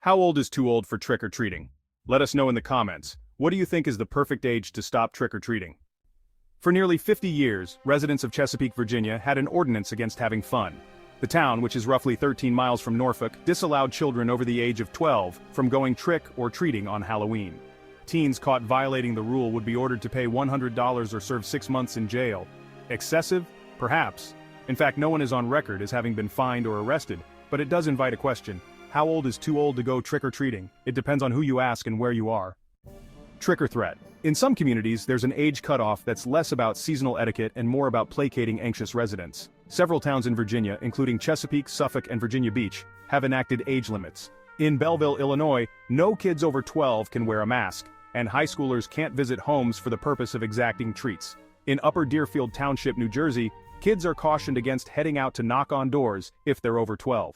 How old is too old for trick-or-treating? Let us know in the comments. What do you think is the perfect age to stop trick-or-treating? For nearly 50 years, residents of Chesapeake, Virginia had an ordinance against having fun. The town, which is roughly 13 miles from Norfolk, disallowed children over the age of 12 from going trick-or-treating on Halloween. Teens caught violating the rule would be ordered to pay $100 or serve 6 months in jail. Excessive? Perhaps. In fact, no one is on record as having been fined or arrested, but it does invite a question. How old is too old to go trick-or-treating? It depends on who you ask and where you are. Trick or threat. In some communities, there's an age cutoff that's less about seasonal etiquette and more about placating anxious residents. Several towns in Virginia, including Chesapeake, Suffolk, and Virginia Beach, have enacted age limits. In Belleville, Illinois, no kids over 12 can wear a mask, and high schoolers can't visit homes for the purpose of exacting treats. In Upper Deerfield Township, New Jersey, kids are cautioned against heading out to knock on doors if they're over 12.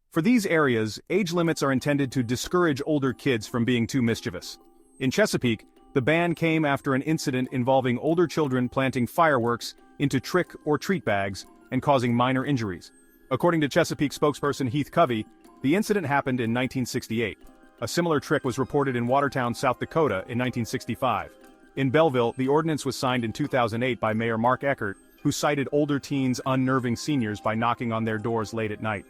For these areas, age limits are intended to discourage older kids from being too mischievous. In Chesapeake, the ban came after an incident involving older children planting fireworks into trick-or-treat bags and causing minor injuries. According to Chesapeake spokesperson Heath Covey, the incident happened in 1968. A similar trick was reported in Watertown, South Dakota in 1965. In Belleville, the ordinance was signed in 2008 by Mayor Mark Eckert, who cited older teens unnerving seniors by knocking on their doors late at night.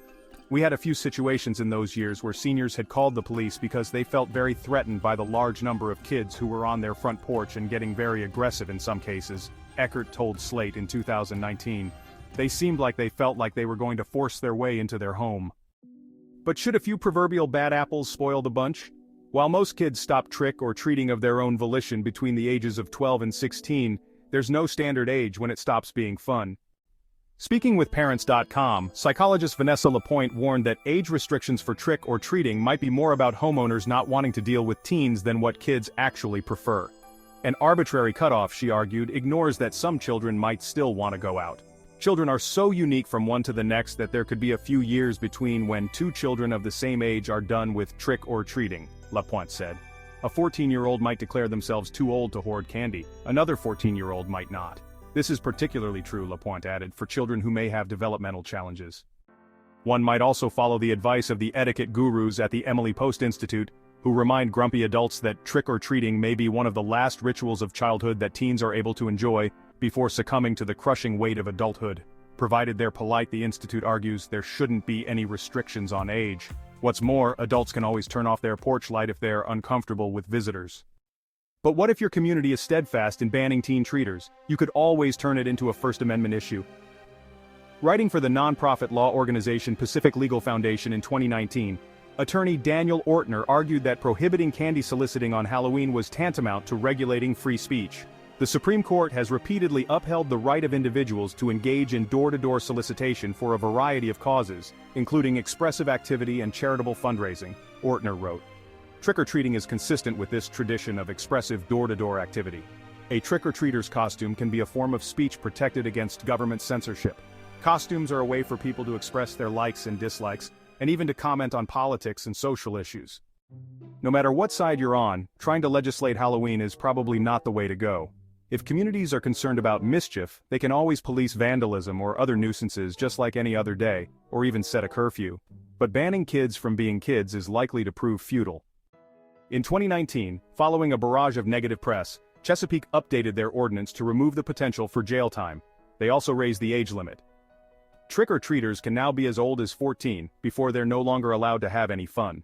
We had a few situations in those years where seniors had called the police because they felt very threatened by the large number of kids who were on their front porch and getting very aggressive in some cases, Eckert told Slate in 2019. They seemed like they felt like they were going to force their way into their home. But should a few proverbial bad apples spoil the bunch? While most kids stop trick-or-treating of their own volition between the ages of 12 and 16, there's no standard age when it stops being fun. Speaking with Parents.com, psychologist Vanessa LaPointe warned that age restrictions for trick-or-treating might be more about homeowners not wanting to deal with teens than what kids actually prefer. An arbitrary cutoff, she argued, ignores that some children might still want to go out. Children are so unique from one to the next that there could be a few years between when two children of the same age are done with trick-or-treating, LaPointe said. A 14-year-old might declare themselves too old to hoard candy, another 14-year-old might not. This is particularly true, LaPointe added, for children who may have developmental challenges. One might also follow the advice of the etiquette gurus at the Emily Post Institute, who remind grumpy adults that trick-or-treating may be one of the last rituals of childhood that teens are able to enjoy before succumbing to the crushing weight of adulthood. Provided they're polite, the Institute argues, there shouldn't be any restrictions on age. What's more, adults can always turn off their porch light if they're uncomfortable with visitors. But what if your community is steadfast in banning teen treaters? You could always turn it into a First Amendment issue. Writing for the nonprofit law organization Pacific Legal Foundation in 2019, attorney Daniel Ortner argued that prohibiting candy soliciting on Halloween was tantamount to regulating free speech. The Supreme Court has repeatedly upheld the right of individuals to engage in door-to-door solicitation for a variety of causes, including expressive activity and charitable fundraising, Ortner wrote. Trick-or-treating is consistent with this tradition of expressive door-to-door activity. A trick-or-treater's costume can be a form of speech protected against government censorship. Costumes are a way for people to express their likes and dislikes, and even to comment on politics and social issues. No matter what side you're on, trying to legislate Halloween is probably not the way to go. If communities are concerned about mischief, they can always police vandalism or other nuisances just like any other day, or even set a curfew. But banning kids from being kids is likely to prove futile. In 2019, following a barrage of negative press, Chesapeake updated their ordinance to remove the potential for jail time. They also raised the age limit. Trick-or-treaters can now be as old as 14 before they're no longer allowed to have any fun.